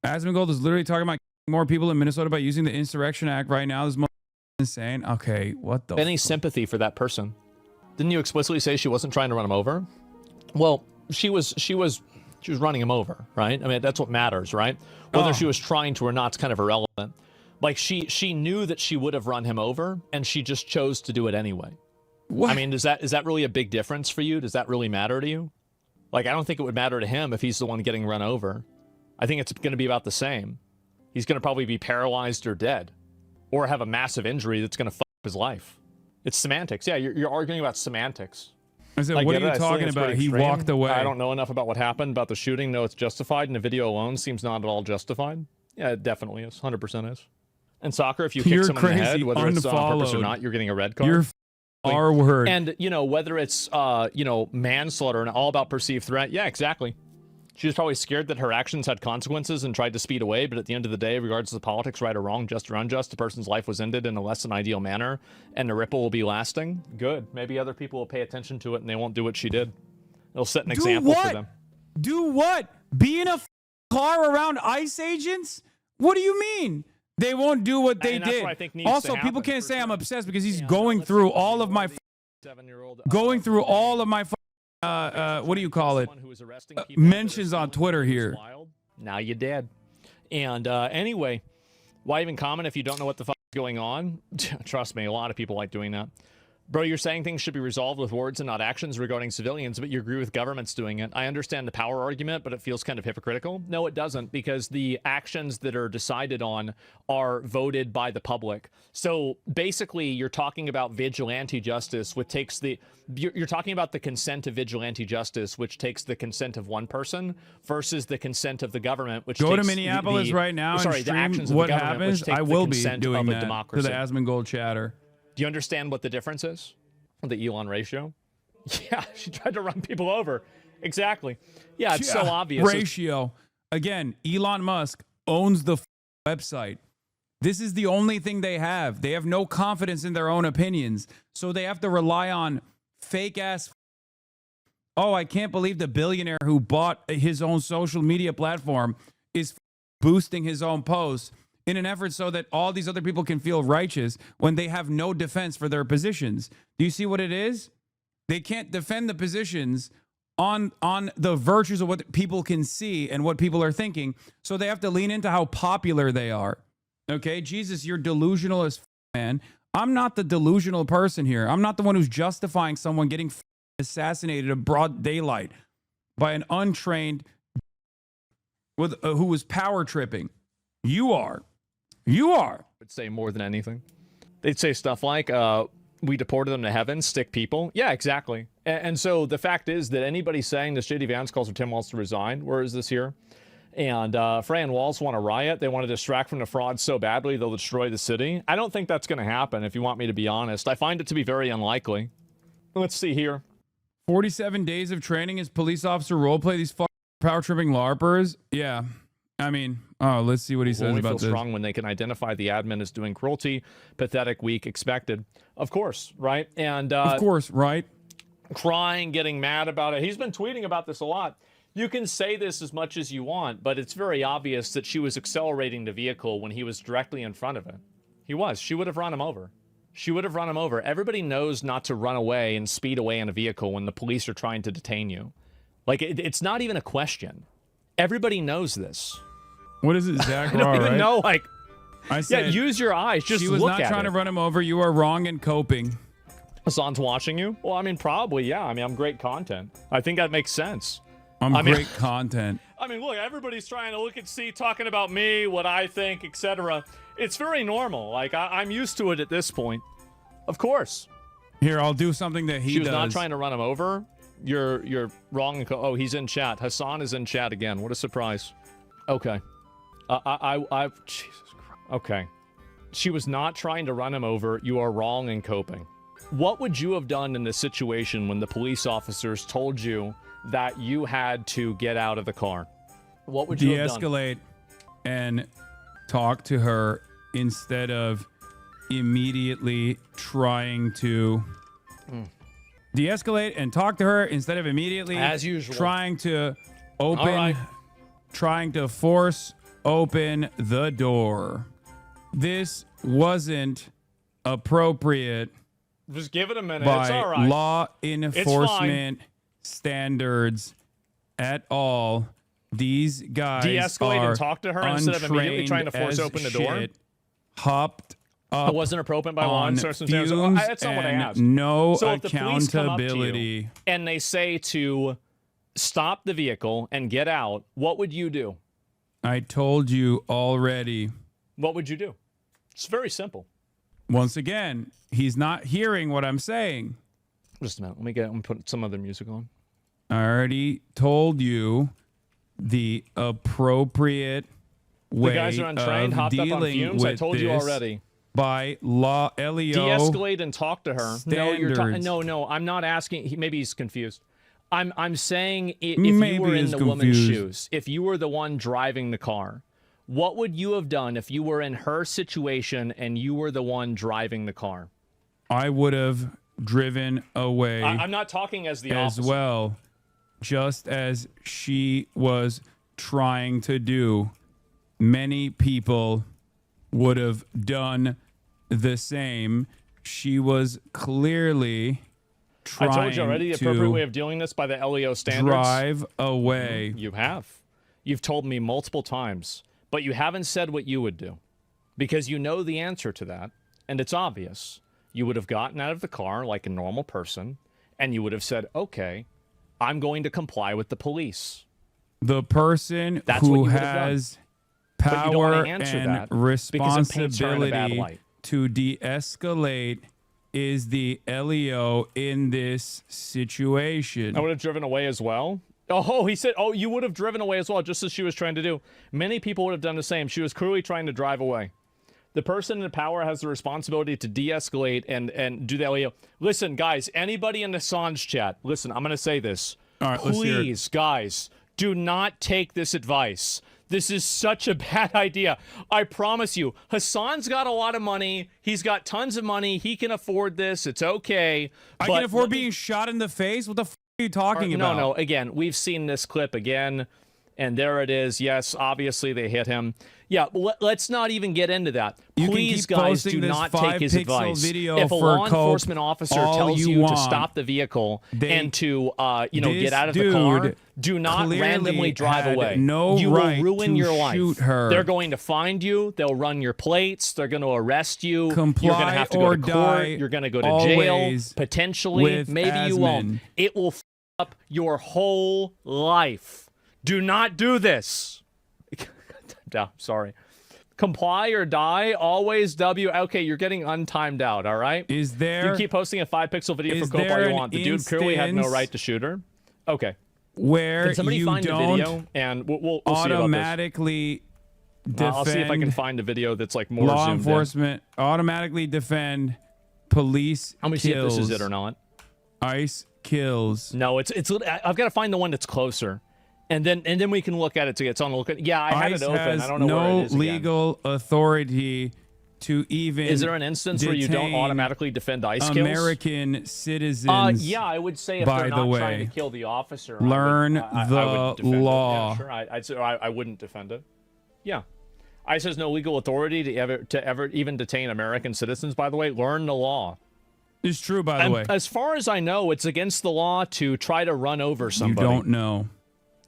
Asmongold is literally talking about more people in Minnesota by using the Insurrection Act right now. This is insane. Okay, what the Any sympathy for that person? Didn't you explicitly say she wasn't trying to run him over? Well, she was running him over, right? I mean, that's what matters, right? Whether she was trying to or not is kind of irrelevant. Like, she knew that she would have run him over, and she just chose to do it anyway. What? I mean, is that really a big difference for you? Does that really matter to you? Like, I don't think it would matter to him if he's the one getting run over. I think it's going to be about the same. He's going to probably be paralyzed or dead, or have a massive injury that's going to fuck up his life. It's semantics. Yeah, you're arguing about semantics. I said, what are you talking about? He walked away. I don't know enough about what happened, about the shooting. No, it's justified, and the video alone seems not at all justified. Yeah, it definitely is. 100% is. In soccer, if you kick someone in the head, whether it's on purpose or not, you're getting a red card. You're R-word. And, you know, whether it's, you know, manslaughter and all about perceived threat. Yeah, exactly. She was probably scared that her actions had consequences and tried to speed away, but at the end of the day, regardless of politics, right or wrong, just or unjust, the person's life was ended in a less than ideal manner, and the ripple will be lasting. Good. Maybe other people will pay attention to it, and they won't do what she did. It'll set an example for them. Do what? Be in a car around ICE agents? What do you mean? They won't do what they did. What I think needs also, people can't say I'm obsessed because he's going through all of my... Going through all of my... what do you call it? Mentions on Twitter here. Now you dead. And anyway, why even comment if you don't know what the fuck is going on? Trust me, a lot of people like doing that. Bro, you're saying things should be resolved with words and not actions regarding civilians, but you agree with governments doing it. I understand the power argument, but it feels kind of hypocritical. No, it doesn't, because the actions that are decided on are voted by the public. So basically, you're talking about vigilante justice, which takes the... You're talking about the consent of vigilante justice, which takes the consent of one person, versus the consent of the government, which go to Minneapolis right now and stream what happens. I will be doing that to the Asmongold chatter. Do you understand what the difference is? The Elon ratio? Yeah, she tried to run people over. Exactly. Yeah, it's so obvious. Ratio. Again, Elon Musk owns the website. This is the only thing they have. They have no confidence in their own opinions. So they have to rely on fake-ass... Oh, I can't believe the billionaire who bought his own social media platform is boosting his own posts in an effort so that all these other people can feel righteous when they have no defense for their positions. Do you see what it is? They can't defend the positions on the virtues of what people can see and what people are thinking, so they have to lean into how popular they are. Okay, Jesus, you're delusional as man. I'm not the delusional person here. I'm not the one who's justifying someone getting assassinated in broad daylight by an untrained who was power tripping. You are. You are. Would say more than anything. They'd say stuff like, we deported them to heaven, stick people. Yeah, exactly. And so the fact is that anybody saying this J.D. Vance calls for Tim Walz to resign, where is this here? And Frey and Walz want to riot. They want to distract from the fraud so badly they'll destroy the city. I don't think that's going to happen, if you want me to be honest. I find it to be very unlikely. Let's see here. 47 days of training as police officer roleplay these power tripping LARPers. Yeah. I mean, let's see what he says about this. Feel strong when they can identify the admin as doing cruelty, pathetic, weak, expected. Of course, right? And of course, right? Crying, getting mad about it. He's been tweeting about this a lot. You can say this as much as you want, but it's very obvious that she was accelerating the vehicle when he was directly in front of it. He was. She would have run him over. She would have run him over. Everybody knows not to run away and speed away in a vehicle when the police are trying to detain you. Like, it's not even a question. Everybody knows this. What is it, Zach? I don't even know, like... I said, yeah, use your eyes. Just look at it. She was not trying to run him over. You are wrong in coping. Hasan's watching you? Well, I mean, probably, yeah. I mean, I'm great content. I think that makes sense. I'm great content. I mean, look, everybody's trying to look and see, talking about me, what I think, etc. It's very normal. Like, I'm used to it at this point. Of course. Here, I'll do something that he does. She was not trying to run him over. You're wrong. Oh, he's in chat. Hasan is in chat again. What a surprise. Okay. Jesus Christ. Okay. She was not trying to run him over. You are wrong in coping. What would you have done in this situation when the police officers told you that you had to get out of the car? What would you have done? De-escalate and talk to her instead of immediately trying to... De-escalate and talk to her instead of immediately, as usual, trying to open, trying to force open the door. This wasn't appropriate Just give it a minute. by It's all right. law enforcement standards at all. These guys De-escalate are and talk to her instead of immediately trying to force untrained open the as door? shit, hopped up It wasn't appropriate by law on circumstances. fumes That's not what I and asked. no So if the police come up to you accountability. and they say to stop the vehicle and get out, what would you do? I told you already. What would you do? It's very simple. Once again, he's not hearing what I'm saying. Just a minute. Let me put some other music on. I already told you the appropriate way The guys are untrained, of hopped up on dealing fumes. with I told you this already. by law. Leo, De-escalate and talk to her. No, you're standards. no. I'm not asking. Maybe he's confused. I'm saying if Maybe you were in he's the woman's confused. shoes, if you were the one driving the car, what would you have done if you were in her situation and you were the one driving the car? I would have driven away I'm not talking as the as officer. well, just as she was trying to do. Many people would have done the same. She was clearly I trying told you already the appropriate way to of doing this by the LEO standards. drive away. You have. You've told me multiple times, but you haven't said what you would do because you know the answer to that, and it's obvious. You would have gotten out of the car like a normal person, and you would have said, okay, I'm going to comply with the police. The person That's what who you would have done. has But you don't wanna power answer and that because it paints her in a bad responsibility light. to de-escalate is the LEO in this situation. I would have driven away as well. Oh, he said, oh, you would have driven away as well, just as she was trying to do. Many people would have done the same. She was clearly trying to drive away. The person in power has the responsibility to de-escalate and do the LEO. Listen, guys, anybody in the Hasan's chat, listen, I'm going to say this. All right, let's hear it. Please, guys, do not take this advice. This is such a bad idea. I promise you. Hasan's got a lot of money. He's got tons of money. He can afford this. It's okay. I can afford being shot in the face? What the f*** are you talking about? No. Again, we've seen this clip again, and there it is. Yes, obviously they hit him. Yeah, let's not even get into that. You can Please, keep guys, posting do this not take his 5-pixel advice. video If a for law coke enforcement officer all tells you you to want. stop the vehicle and to, this get out of the car, dude do not clearly randomly drive had away. no you right will ruin to your life. shoot her. They're going to find you. They'll run your plates. They're going to arrest you. Comply You're going to have to go or to court. die You're going to go to jail. always Potentially. with Maybe you won't. Asmon. It will f up your whole life. Do not do this. Sorry. Comply or die. Always W. Okay, you're getting untimed out. All right. Is there You keep posting a 5-pixel video is for Cope all there you an want. The dude clearly had no instance right to shoot her. Okay. where Can somebody you find the don't video and we'll see about this. automatically defend I'll see if I can find a video that's like more law zoomed enforcement, automatically defend police in. Let me see if kills, this is it or not. ICE kills. No, it's. I've got to find the one that's closer, and then we can look at it. It's on the look. Yeah, I had ICE it open. has I don't know no where it is again. legal authority to even Is there an instance where you don't detain automatically defend ICE kills? American citizens. Yeah, I would say if by they're the not way, trying to kill the officer, learn I the would defend law. It. Yeah, sure. I'd say I wouldn't defend it. Yeah. ICE has no legal authority to ever even detain American citizens, by the way. Learn the law. It's true, by the way. As far as I know, it's against the law to try to run over You somebody. don't know.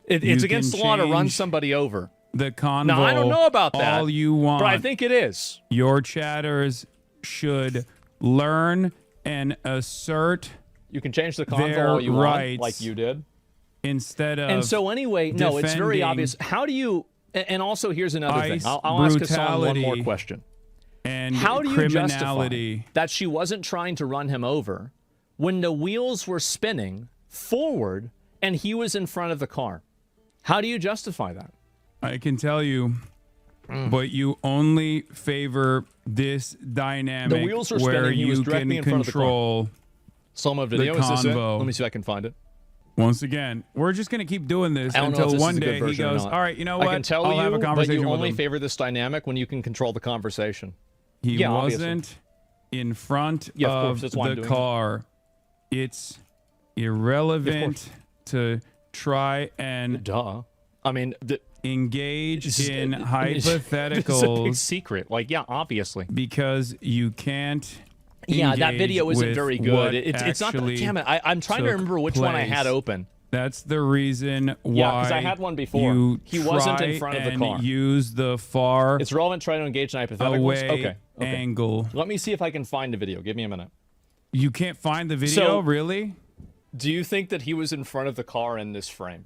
It's You against the can law to run change somebody over. The convo. Now, I don't know about that. All you want. But I think it is. Your chatters should learn and assert You can change the convo their all you want, rights like you did. instead of And so anyway, no, it's very defending obvious. How do you... And also, here's another thing. ICE I'll ask Hasan one more brutality question. and How do you criminality. justify that she wasn't trying to run him over when the wheels were spinning forward and he was in front of the car? How do you justify that? I can tell you, but you only favor this dynamic The wheels were where spinning, he was you directly can in front of the car. control. Slow-mo video, is this it? convo. Let me see if I can find it. Once again, we're just going to keep doing this I don't know if until this is one a good day he version or goes, not. all right, you know what? I can tell I'll you, have a but conversation you with only him. favor this dynamic when you can control the conversation. He Yeah, obviously. wasn't in front Yeah, of course, of that's why I'm the doing car. It's irrelevant to try and Duh. I mean, engage in It's a big hypotheticals secret. Like, yeah, obviously. because you can't. Yeah, that engage video isn't with very what good. It's not. actually Damn it! I'm trying to took remember which one I had place. open. That's the reason why. Yeah, because I had one before. You He wasn't in try front of the and car. Use the far It's relevant. Try to engage in hypotheticals. away Okay. angle. Let me see if I can find the video. Give me a minute. You can't find the video, So- really? Do you think that he was in front of the car in this frame?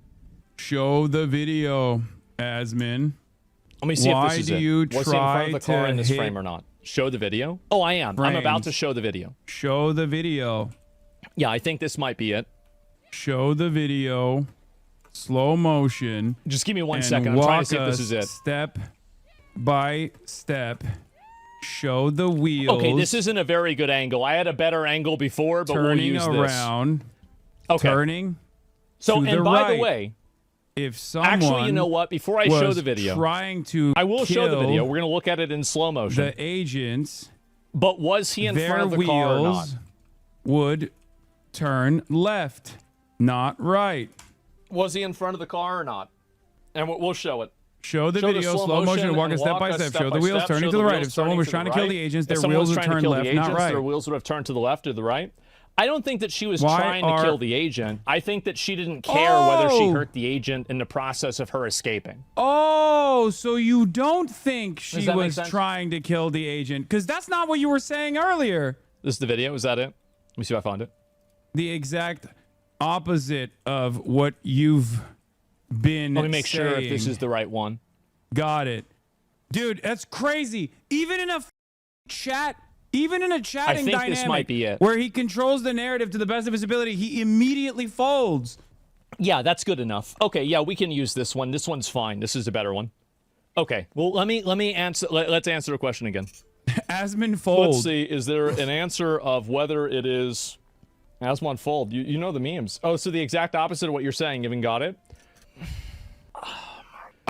Show the video, Asmon. Let me see Why if this is do it. you Was he in front try of the car to in this hit frame or not? Show the video. Oh, I am. I'm about to frames? show the video. Show the video. Yeah, I think this might be it. Show the video. Slow motion. Just give me one and second. I'm walk trying to see if this us is it. Step by step. Show the wheels. Okay, this isn't a very good angle. I had a better angle before, but we'll turning use around. this. Okay. Turning. So, to and the by right. the way, If someone actually, you know what? Before I show was the video, trying to I will show the kill video. We're going to look at it in slow motion. the agents, But was he in their front of the car or not? wheels would turn left, not right. Was he in front of the car or not? And we'll show it. Show the Show the video, slow slow motion, motion and walk and it step by walk us step. step Show by the wheels step. turning Show to the the right. wheels If someone turning was to trying the to kill right. the agents, If their someone wheels was would trying to turn kill the left, not agents, right. their wheels would have turned to the left or the right. I don't think that she was Why trying to are- kill the agent. I think that she didn't care whether she Oh! hurt the agent in the process of her escaping. Oh, so you don't think she that make was sense? trying to kill the agent? Because that's not what you were saying earlier. This is the video. Is that it? Let me see if I found it. The exact opposite of what you've been Let me make sure if this saying. is the right one. Got it. Dude, that's crazy. Even in a chat, even in a chatting think dynamic this might be it. where he controls the narrative to the best of his ability, he immediately folds. Yeah, that's good enough. Okay, yeah, we can use this one. This one's fine. This is a better one. Okay, well, let me answer. Let's answer the question again. Asmon fold. Let's see. Is there an answer of whether it is Asmon fold? You know the memes. Oh, so the exact opposite of what you're saying. You even got it.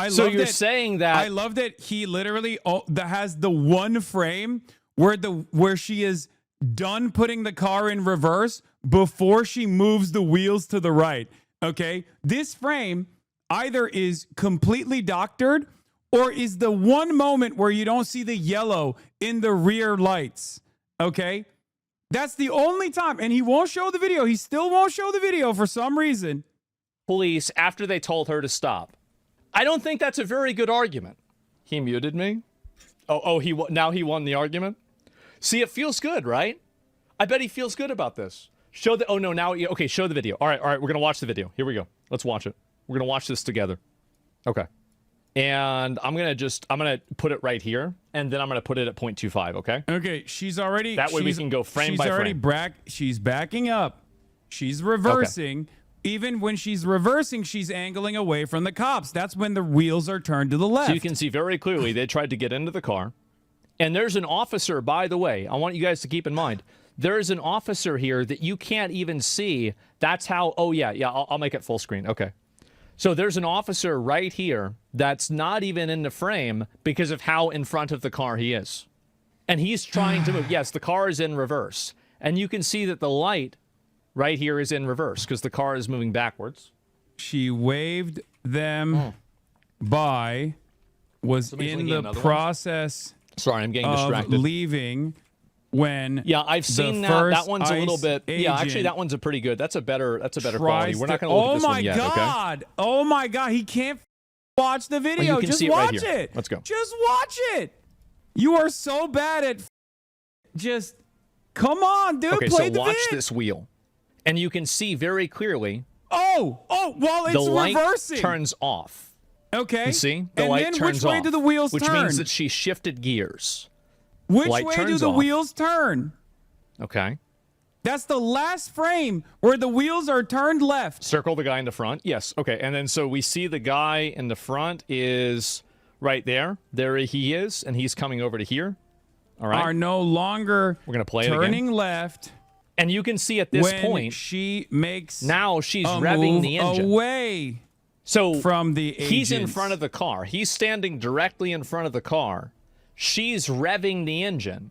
So love you're that- saying that I love that he literally that has the one frame where she is done putting the car in reverse before she moves the wheels to the right. Okay, this frame either is completely doctored or is the one moment where you don't see the yellow in the rear lights. Okay, that's the only time, and he won't show the video. He still won't show the video for some reason. police after they told her to stop. I don't think that's a very good argument. He muted me. Now he won the argument. See, it feels good, right? I bet he feels good about this. Show the. Oh no, now okay. Show the video. All right. We're gonna watch the video. Here we go. Let's watch it. We're gonna watch this together. Okay. And I'm gonna put it right here, and then I'm gonna put it at 0.25. Okay. Okay, she's already. That way we can go frame by frame. She's backing up. She's reversing. Even when she's reversing, she's angling away from the cops. That's when the wheels are turned to the left. So you can see very clearly they tried to get into the car. And there's an officer, by the way, I want you guys to keep in mind, there is an officer here that you can't even see. That's how, I'll make it full screen. Okay. So there's an officer right here that's not even in the frame because of how in front of the car he is. And he's trying to move. Yes, the car is in reverse. And you can see that the light right here is in reverse because the car is moving backwards. She waved them by, was Somebody's in linking the another one? process Sorry, I'm getting of distracted. leaving when Yeah, I've seen the that. first That one's a little ICE bit. Yeah, actually, agent that one's a pretty good. That's a better quality. tries We're not to- going to look at Oh this my one yet. Okay. God! Oh my God! He can't watch the video. can Just see it right watch here. it. Let's go. Just watch it. You are so bad at just. Come on, dude. Okay, Play so the watch vid. this wheel, and you can see very clearly Oh, while it's the light reversing. turns off. Okay. You see, the and light then turns which way off, do the wheels which turn? means that she shifted gears. Which light way do turns the off. wheels turn? Okay. That's the last frame where the wheels are turned left. Circle the guy in the front. Yes. Okay. And then so we see the guy in the front is right there. There he is, and he's coming over to here. All right. Are no longer We're gonna play it turning again. left. And you can see at this when point she makes now she's a revving move the engine. away So from the he's in agents. front of the car. He's standing directly in front of the car. She's revving the engine.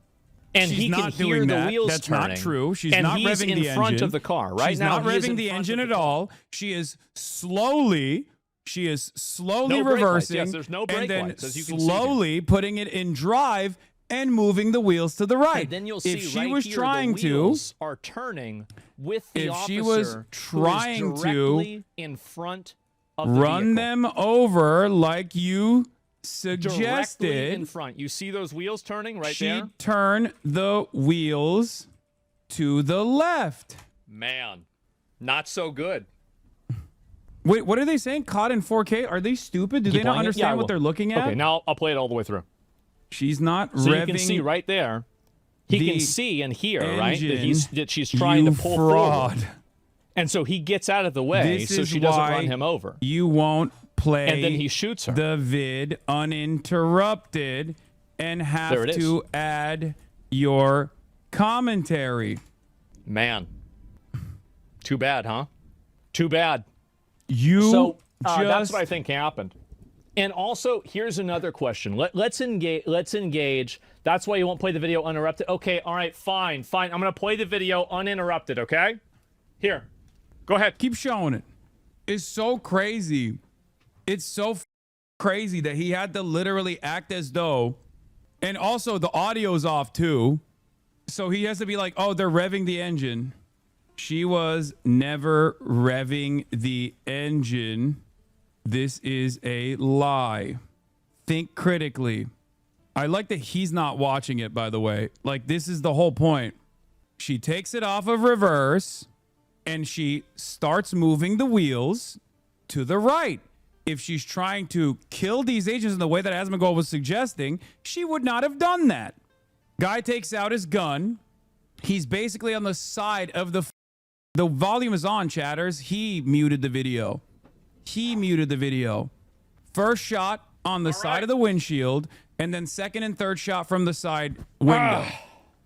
And She's he can not hear doing the that. wheels That's turning. not true. She's and not he's revving in the front engine. of the car. Right She's now, not he is revving in the front engine of at car. all. She is slowly She is slowly No brake lights. reversing Yes, there's no brake and then lights, as you can see here. slowly putting it in drive and moving the wheels to the right. And then you'll see if she right was here, trying the to, wheels are turning with the if officer she was who is trying to directly in front of the run vehicle. them over like you suggested, Directly in front. You see those wheels turning right she'd there? turn the wheels to the left. Man, not so good. Wait, what are they saying? Caught in 4K? Are they stupid? Do Keep they not playing it? understand Yeah, I what will. they're looking at? Okay, now I'll play it all the way through. She's not So revving. you can see right there, he the can see and hear, right, engine, that she's trying to pull fraud. forward. And so he gets out of the way This so is she doesn't why run him over. You won't play And then he shoots her. the vid uninterrupted and There have it is. to add your commentary. Man. Too bad, huh? Too bad. You So just that's what I think happened. And also, here's another question. Let's engage. Let's engage. That's why you won't play the video uninterrupted. Okay, all right, fine. I'm going to play the video uninterrupted, okay? Here. Go ahead. keep showing it. It's so crazy. It's so crazy that he had to literally act as though, and also the audio's off too. So he has to be like, oh, they're revving the engine. She was never revving the engine. This is a lie. Think critically. I like that he's not watching it, by the way. Like, this is the whole point. She takes it off of reverse and she starts moving the wheels to the right. If she's trying to kill these agents in the way that Asmongold was suggesting, she would not have done that. Guy takes out his gun. He's basically on the side of the volume is on, chatters. He muted the video. First shot on the side of the windshield, and then second and third shot from the side window.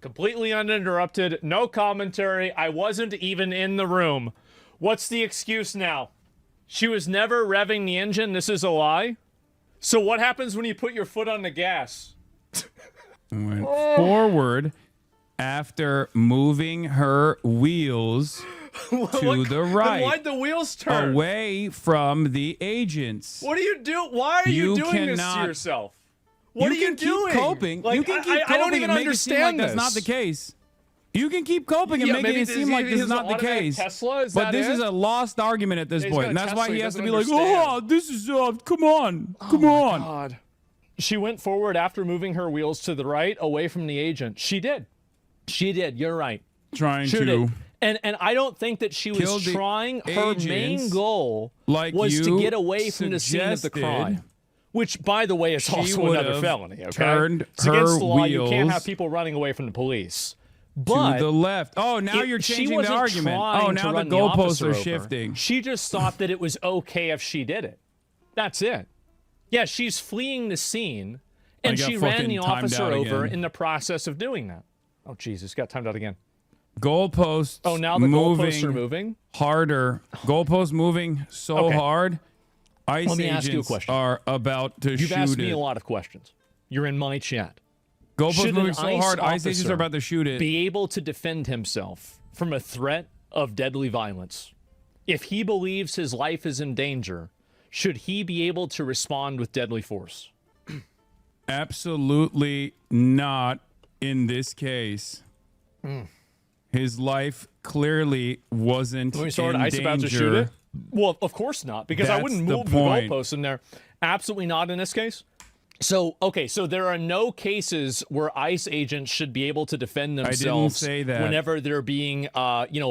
Completely uninterrupted. No commentary. I wasn't even in the room. What's the excuse now? She was never revving the engine. This is a lie? So what happens when you put your foot on the gas? Went forward after moving her wheels to the right. Then why'd the wheels turn? Away from the agents. What are you doing? Why are you doing this to cannot- yourself? What are you can doing? keep coping. Like, You can keep I don't coping even and make it seem like understand that's not the this. case. You can keep coping and Yeah, making maybe it seem like this is not the automatic case. Tesla? Is But that this it? is a lost argument at this He's point. got a And that's why Tesla, he he has to doesn't be like, understand. oh, this is, come on. Come on. God. She went forward after moving her wheels to the right, away from the agent. She did. You're right. Trying Sure to. did. And I don't think that she Kill was the trying. Her main agents goal like was to you get away from the scene of the suggested. crime. Which, by the way, is She also would another have felony. Okay, turned it's against her the law. You can't wheels have people running away from the police. But To the left. Oh, now if you're she changing the wasn't argument. trying Oh, to now the run goalposts officer are over, shifting. She just thought that it was okay if she did it. That's it. Yeah, she's fleeing the scene, and got she ran fucking the timed officer out over again. in the process of doing that. Oh, Jesus, got timed out again. Goalposts Oh, now the moving goalposts are moving? harder. Goalposts moving so Okay. hard. ICE Let me ask you a agents question. are about to You've shoot asked me it. a lot of questions. You're in my chat. Goalposts Should moving an so ICE hard. ICE agents officer are about to shoot it. Be able to defend himself from a threat of deadly violence. If he believes his life is in danger, should he be able to respond with deadly force? Absolutely not in this case. His life clearly wasn't When we saw in ICE danger. about to shoot it? Well, of course not, because I That's wouldn't the move the point. goalposts in there. Absolutely not in this case. So, okay, so there are no cases where ICE agents should be able to defend themselves say that. whenever they're being,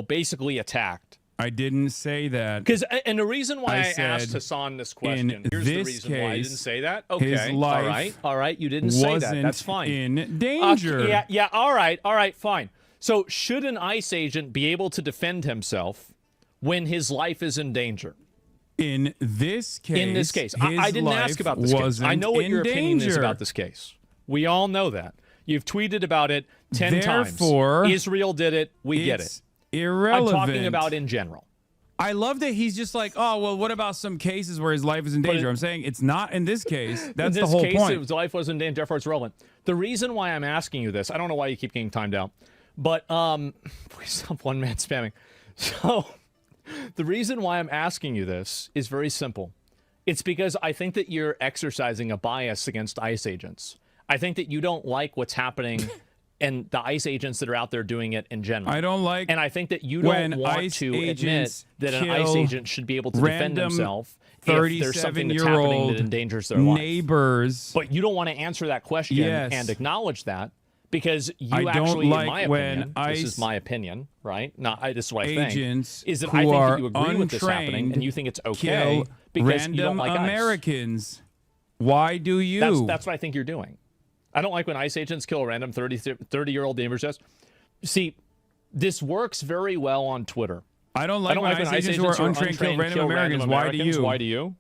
basically attacked. I didn't say that. Because, and the reason why I asked said Hasan this question, in here's the this reason why I didn't case, say that. Okay, life all right, you didn't say that. Wasn't That's fine. in danger. Yeah, all right, fine. So, should an ICE agent be able to defend himself when his life is in danger? In this case, In this case, his I didn't life ask about this case. I know what in your opinion is danger. about this case. We all know that. You've tweeted about it 10 Therefore, times. Israel did it. We get it. It's I'm irrelevant. talking about in general. I love that he's just like, oh, well, what about some cases where his life is in danger? I'm saying it's not in this case. That's in the this whole case, point. his life was in danger, therefore it's relevant. The reason why I'm asking you this, I don't know why you keep getting timed out, but please stop one man spamming. So the reason why I'm asking you this is very simple. It's because I think that you're exercising a bias against ICE agents. I think that you don't like what's happening and the ICE agents that are out there doing it in general. I don't like and I think that you don't want to admit that an ICE agent should be able to defend himself if there's something that's happening that endangers their life. Neighbors. But you don't want to answer that question and acknowledge that because you actually, like in my opinion, this is my opinion, right? This is what I think, is that I think that you agree with this happening and you think it's okay because you don't like Americans. Why do you? That's what I think you're doing. I don't like when ICE agents kill a random 30-year-old neighbor's house. See, this works very well on Twitter. I don't like when ICE agents who are untrained kill random Americans. Why do you? Why do you?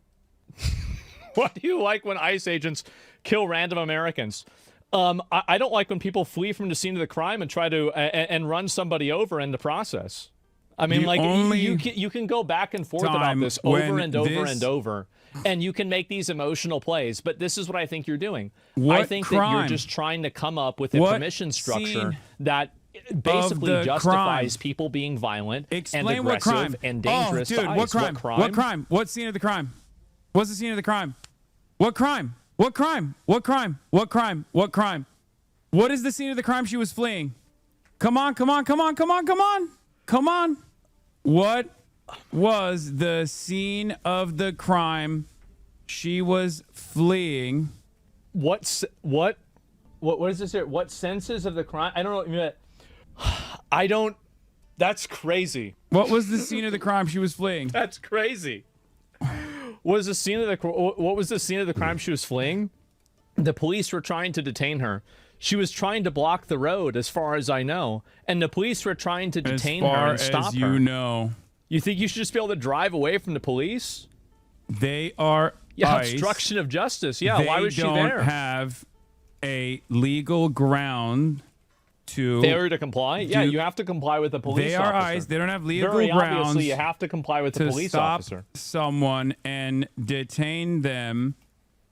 Why do you like when ICE agents kill random Americans? I don't like when people flee from the scene of the crime and try to and run somebody over in the process. I mean, you can go back and forth about this over and over and over, and you can make these emotional plays. But this is what I think you're doing. I think that you're just trying to come up with a permission structure that basically justifies people being violent and aggressive and dangerous. Dude, what crime? What crime? What scene of the crime? What's the scene of the crime? What crime? What crime? What crime? What crime? What crime? What is the scene of the crime she was fleeing? Come on, come on, come on, come on, come on. Come on. What was the scene of the crime she was fleeing? What is this here? What senses of the crime? I don't know. I don't. That's crazy. What was the scene of the crime she was fleeing? That's crazy. What was the scene of the crime she was fleeing? The police were trying to detain her. She was trying to block the road, as far as I know, and the police were trying to detain her and stop her. You know. You think you should just be able to drive away from the police? They are obstruction of justice. Yeah, why was she there? They don't have a legal ground to failure to comply. Yeah, you have to comply with the police officer. They are ICE. They don't have legal Very grounds. Obviously, you have to comply with the police officer. Someone and detain them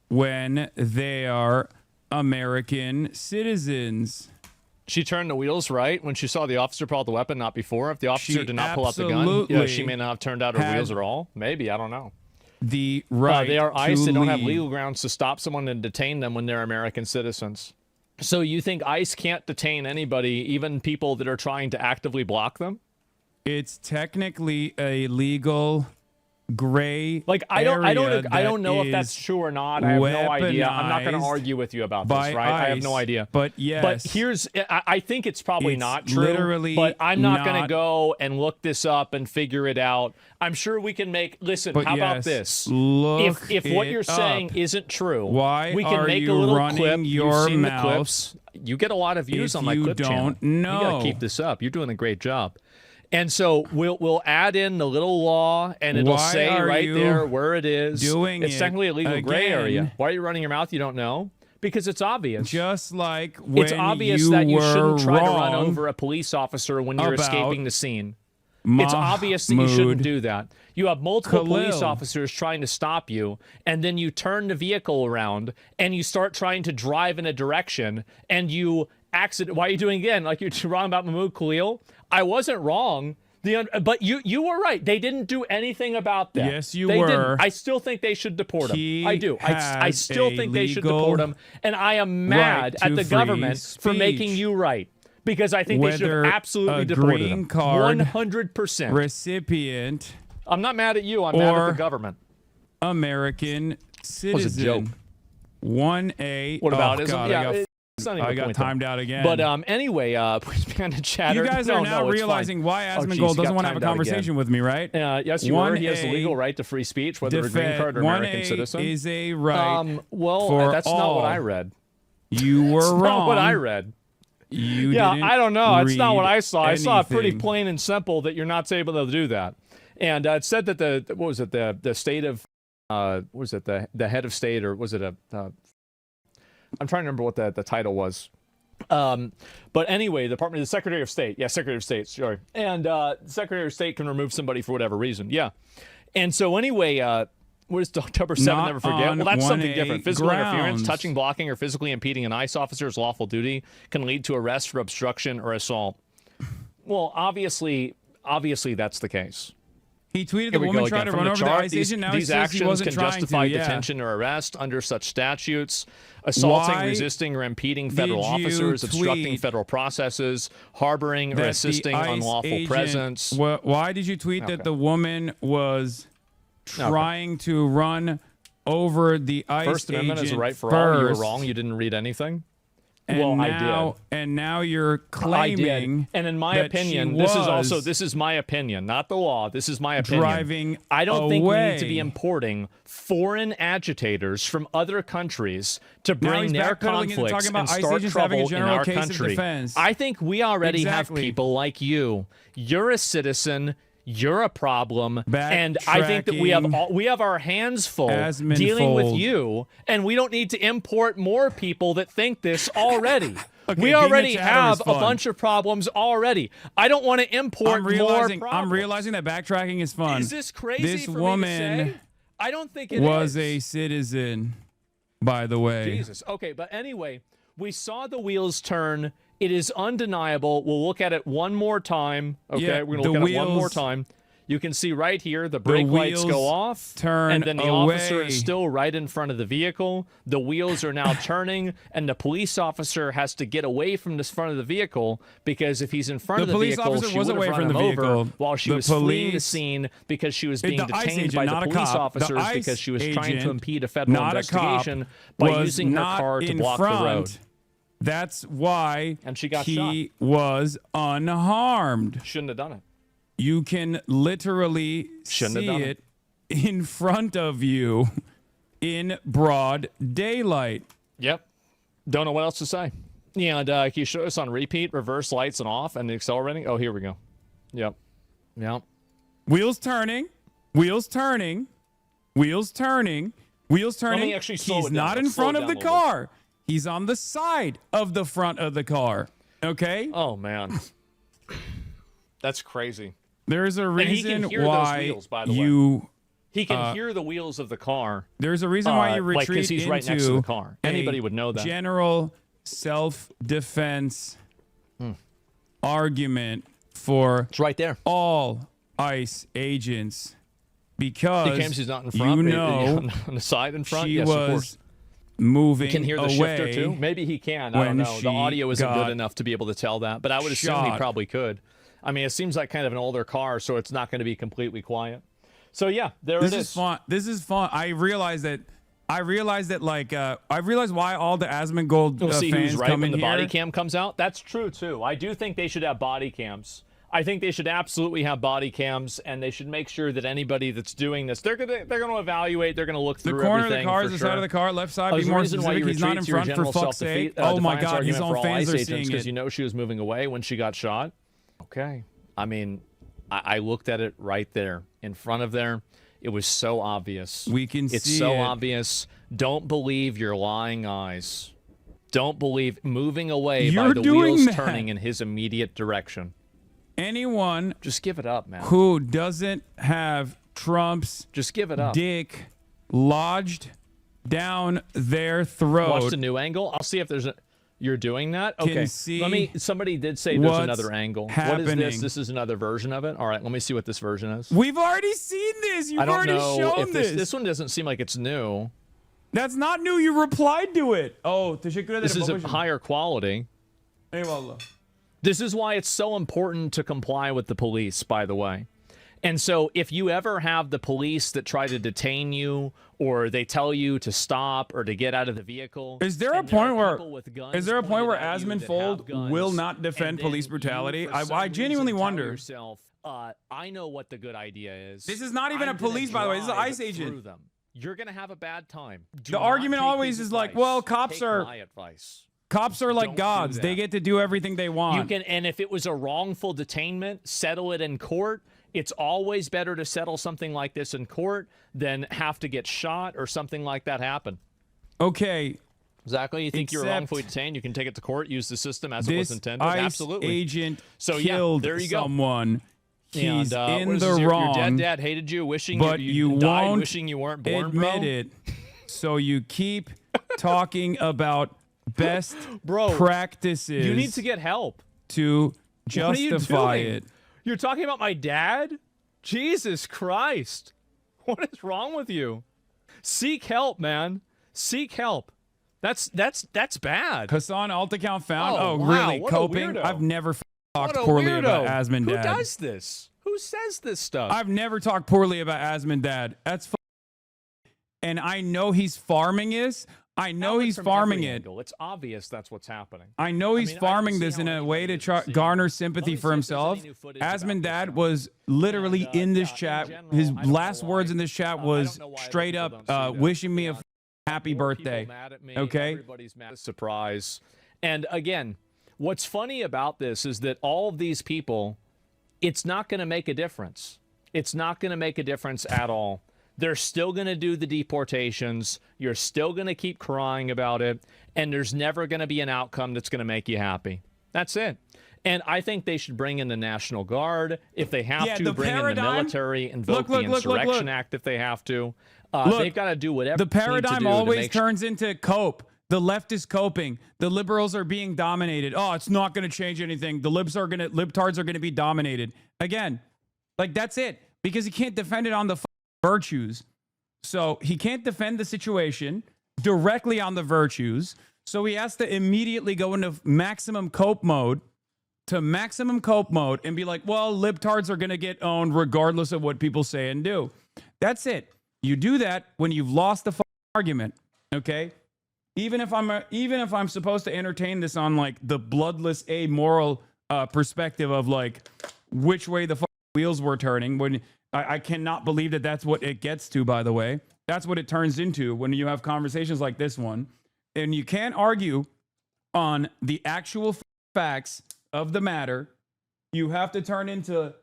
when they are American citizens. She turned the wheels right when she saw the officer pull out the weapon, not before. If the officer did not pull out the gun, she may not have turned out her wheels at all. Maybe, I don't know. The right they are ICE. They don't have leave. legal grounds to stop someone and detain them when they're American citizens. So you think ICE can't detain anybody, even people that are trying to actively block them? It's technically a legal gray I don't know if that's true or not. I have no idea. I'm not going to argue with you about this, right? I have no idea. But yes. But I think it's probably not true. But I'm not going to go and look this up and figure it out. I'm sure we can make. Listen, how about this? If what you're saying isn't true, we can make a little clip. You've seen the clips. You get a lot of views on my clip channel. You got to keep this up. You're doing a great job. And so we'll add in the little law, and it'll say right there where it is. It's technically a legal gray area. Why are you running your mouth? You don't know? Because it's obvious. Just like when it's obvious that you shouldn't try to run over a police officer when you're escaping the scene. It's obvious that you shouldn't do that. You have multiple police officers trying to stop you, and then you turn the vehicle around, and you start trying to drive in a direction, and you accident. Why are you doing it again? Like you're wrong about Mahmoud Khalil? I wasn't wrong. But you were right. They didn't do anything about that. Yes, you were. Didn't. I still think they should deport him. I do. I still think they should deport him. And I am mad at the government for making you right. Because I think they should have absolutely deported him. 100%. Recipient. I'm not mad at you. I'm mad at the government. American citizen. Was a joke. 1A. What about I got timed out again. But anyway, please be on the chatter. You guys are now realizing why Asmongold doesn't want to have a conversation with me, right? Yes, you were. He has the legal right to free speech, whether a green card or American citizen. Is a right. That's not what I read. You were wrong. Not what I read. I don't know. It's not what I saw. I saw it pretty plain and simple that you're not able to do that. And it said that the state of the head of state, or was it I'm trying to remember what the title was. But anyway, the Secretary of State. Yeah, Secretary of State, sure. And the Secretary of State can remove somebody for whatever reason. Yeah. And so anyway, what is October 7th? Never forget. Well, that's something different. Physical interference, touching, blocking, or physically impeding an ICE officer's lawful duty can lead to arrest for obstruction or assault. Well, obviously that's the case. He tweeted Here the we woman go tried again. to From run the over the chart, ICE agent. Now he these says he actions wasn't can trying justify to. Yeah. detention or arrest under such statutes: assaulting, Why resisting, or impeding federal did you officers, obstructing tweet federal processes, harboring or that the assisting ICE unlawful agent- presence. Why did you tweet that the woman was Okay. trying to run over the ICE First Amendment is a agent right for all. You were first, wrong. You didn't read anything. And Well, I now, did. And now you're I did. claiming And in my that opinion, she this is my opinion, not the law. This is my opinion. driving I don't think we need to be away. importing foreign agitators from other countries to bring he's their backpedaling into conflicts talking about and ICE start agents having a trouble in general our case of country. defense. I think we already Exactly. have people like you. You're a citizen. You're a problem, and I think that we have our hands full Asmon dealing with fold. you, and we don't need to import more people that think this already. Okay, we being a already chatter have is a fun. bunch of problems already. I don't want to import more problems. I'm realizing that backtracking is fun. Is this crazy This for me to woman say? I don't think it was is. a citizen, by the way. Jesus. Okay, but anyway, we saw the wheels turn. It is undeniable. We'll look at it one more time. Okay, Yeah, we're going to look the at it one more wheels- time. You can see right here the brake lights wheels go off, turn and then the away. officer is still right in front of the vehicle. The wheels are now turning, and the police officer has to get away from the front of the vehicle because if he's in front The of the police vehicle, officer she was would have away run from him the over vehicle. while she The was fleeing the police- scene because she was being The ICE detained agent, by the not a police cop. The officers ICE because she was trying to agent, impede a federal not a cop, investigation by was using her not car to in block front. the road. That's why And she got he was unharmed. Shouldn't have done it. You can literally Shouldn't have see done it in front of you in broad daylight. Yep. Don't know what else to say. Yeah, and can you show us on repeat, reverse lights and off and accelerating? Oh, here we go. Yep. Yep. Wheels turning, wheels turning, wheels turning, wheels turning. Let me actually slow it He's down. not in Let's slow front it of the down a little car. He's on the side of the front of the car. Okay? Oh, man. That's crazy. There's a he can reason hear those why wheels, by the way. you He can hear the wheels of the car. there's a reason why you like, 'cause retreat he's into right next to the car. Anybody a would know that. General self-defense argument for It's right there. all ICE agents because He claims he's not in front. you maybe know on the side in front. she Yes, of was course. moving He can hear the away shifter too. Maybe he can. I when don't know. she The audio isn't got good enough to be able to tell that, but I would assume he shot. probably could. I mean, it seems like kind of an older car, so it's not going to be completely quiet. So yeah, there This it is is. fun. This is fun. I realized that I realized why all the Asmongold We'll see fans who's right come when in the here. body cam comes out. That's true too. I do think they should have body cams. I think they should absolutely have body cams, and they should make sure that anybody that's doing this, they're gonna evaluate, they're gonna look The through corner of the everything. car for is the sure. side of the car, left side. There's Be a more reason why specific. you He's not in retreat to your front for general fuck's sake. self-defense Oh my God, his argument own for all fans ICE are agents seeing because it. you know she was moving away when she got shot. Okay, I mean, I looked at it right there in front of there. It was so obvious. We can It's see so it. obvious. Don't believe your lying eyes. Don't believe moving away by You're the doing wheels that. turning in his immediate direction. Anyone Just give it up, man. who doesn't have Trump's Just give it up. dick lodged down their throat. Watch the new angle. I'll see if there's a. You're doing that? Okay. see Let me. Somebody did say there's what's another angle. What is happening. this? This is another version of it. All right. Let me see what this version is. We've already seen this. You've I don't already know shown if this one doesn't seem like it's new. That's not new. You replied to it. Oh, This is a higher quality. This is why it's so important to comply with the police, by the way. And so if you ever have the police that try to detain you or they tell you to stop or to get out of the vehicle. Is there a and point are where people with guns is there a point pointed where at you Asmon that Fold have guns, will not and defend then police you, brutality? for some I genuinely reason, tell wonder. yourself, I know what the good idea is. This is not even I'm a police, gonna by the way. This is an drive ICE agent. through them. You're going to have a bad time. Do The not argument take always his is like, advice. well, cops Take are- my advice. Cops are like Don't do gods. They that. get to do everything they want. You can, and if it was a wrongful detainment, settle it in court. It's always better to settle something like this in court than have to get shot or something like that happen. Okay, Exactly. You think you're Except wrongfully detained, you can take it to court, use the system as it was this intended. ICE Absolutely. agent So, yeah, killed there you go. someone. He's And, in what is the this, wrong. Your dad hated you, wishing but you you died, won't wishing you weren't born, admit bro. it. So you keep talking about best Bro, practices. You need to get help. to What are you justify doing? it. You're talking about my dad? Jesus Christ. What is wrong with you? Seek help, man. Seek help. That's bad. Hasan alt account found. Oh, wow, really? what a Coping? weirdo. I've never talked What a poorly weirdo. about Asmon Who Dad. does this? Who says this stuff? I've never talked poorly about Asmon Dad. That's and I know he's farming this. I know he's From farming every it. angle. It's obvious that's what's happening. I know he's I don't farming see this how in a anybody way to didn't see. garner Let sympathy me for see if there's himself. any new footage about Asmon this Dad one. was literally And, in this yeah, in chat. general, His I don't know last words why. in this chat I was don't know why straight people up don't see this. wishing me a Yeah. happy More people birthday. mad at me. Okay? Everybody's mad. Surprise. And again, what's funny about this is that all of these people, it's not going to make a difference. It's not going to make a difference at all. They're still going to do the deportations. You're still going to keep crying about it. And there's never going to be an outcome that's going to make you happy. That's it. And I think they should bring in the National Guard if they have to, bring in the military, invoke the Insurrection Act if they have to. They've got to do whatever The they need to paradigm do always to make turns into cope. The left is coping. The liberals are being dominated. Oh, it's not going to change anything. The libtards are going to be dominated. Again, like that's it. Because he can't defend it on the virtues. So he can't defend the situation directly on the virtues. So he has to immediately go into maximum cope mode and be like, well, libtards are going to get owned regardless of what people say and do. That's it. You do that when you've lost the argument. Okay. Even if I'm supposed to entertain this on like the bloodless amoral perspective of like which way the wheels were turning, when I cannot believe that that's what it gets to, by the way. That's what it turns into when you have conversations like this one. And you can't argue on the actual facts of the matter. You have to turn into,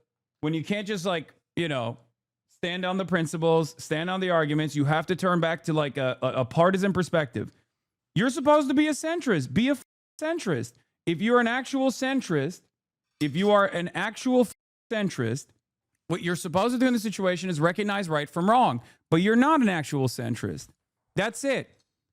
when you can't just like, stand on the principles, stand on the arguments. You have to turn back to like a partisan perspective. You're supposed to be a centrist. Be a centrist. If you're an actual centrist, what you're supposed to do in the situation is recognize right from wrong. But you're not an actual centrist. That's it.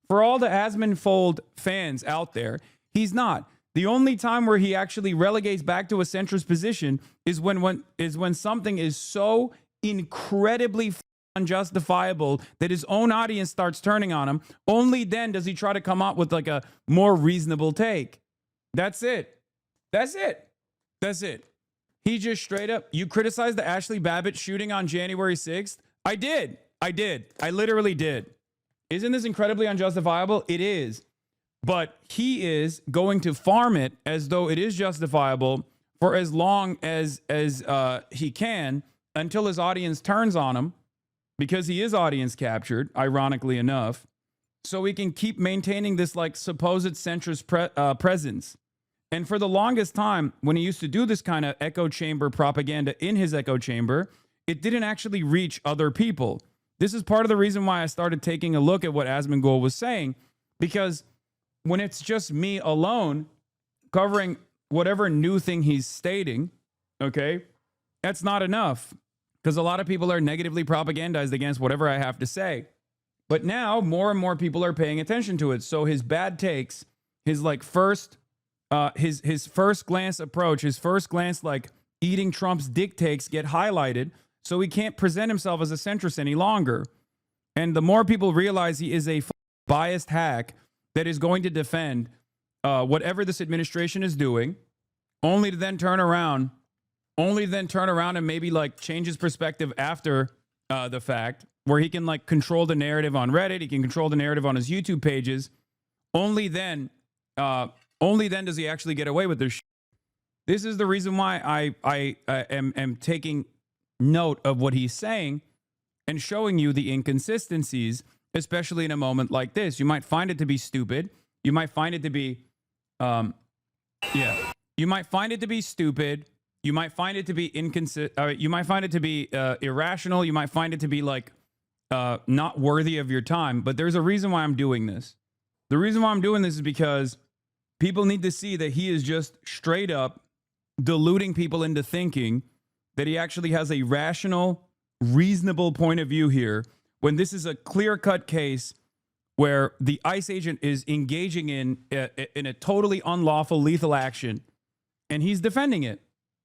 For all the Asmonfold fans out there, he's not. The only time where he actually relegates back to a centrist position is when something is so incredibly unjustifiable that his own audience starts turning on him. Only then does he try to come up with like a more reasonable take. That's it. That's it. That's it. He just straight up, you criticized the Ashley Babbitt shooting on January 6th? I did. I literally did. Isn't this incredibly unjustifiable? It is. But he is going to farm it as though it is justifiable for as long as he can until his audience turns on him, because he is audience captured, ironically enough, so he can keep maintaining this like supposed centrist presence. And for the longest time, when he used to do this kind of echo chamber propaganda in his echo chamber, it didn't actually reach other people. This is part of the reason why I started taking a look at what Asmongold was saying, because when it's just me alone covering whatever new thing he's stating, okay, that's not enough, because a lot of people are negatively propagandized against whatever I have to say. But now more and more people are paying attention to it. So his bad takes, his like his first glance approach, his first glance like eating Trump's dick takes get highlighted, so he can't present himself as a centrist any longer. And the more people realize he is a biased hack that is going to defend whatever this administration is doing, only to then turn around and maybe like change his perspective after the fact, where he can like control the narrative on Reddit, he can control the narrative on his YouTube pages. Only then does he actually get away with this. This is the reason why I am taking note of what he's saying and showing you the inconsistencies, especially in a moment like this. You might find it to be stupid. You might find it to be, You might find it to be stupid. You might find it to be inconsistent. You might find it to be irrational. You might find it to be like not worthy of your time. But there's a reason why I'm doing this. The reason why I'm doing this is because people need to see that he is just straight up deluding people into thinking that he actually has a rational, reasonable point of view here, when this is a clear-cut case where the ICE agent is engaging in a totally unlawful, lethal action, and he's defending it.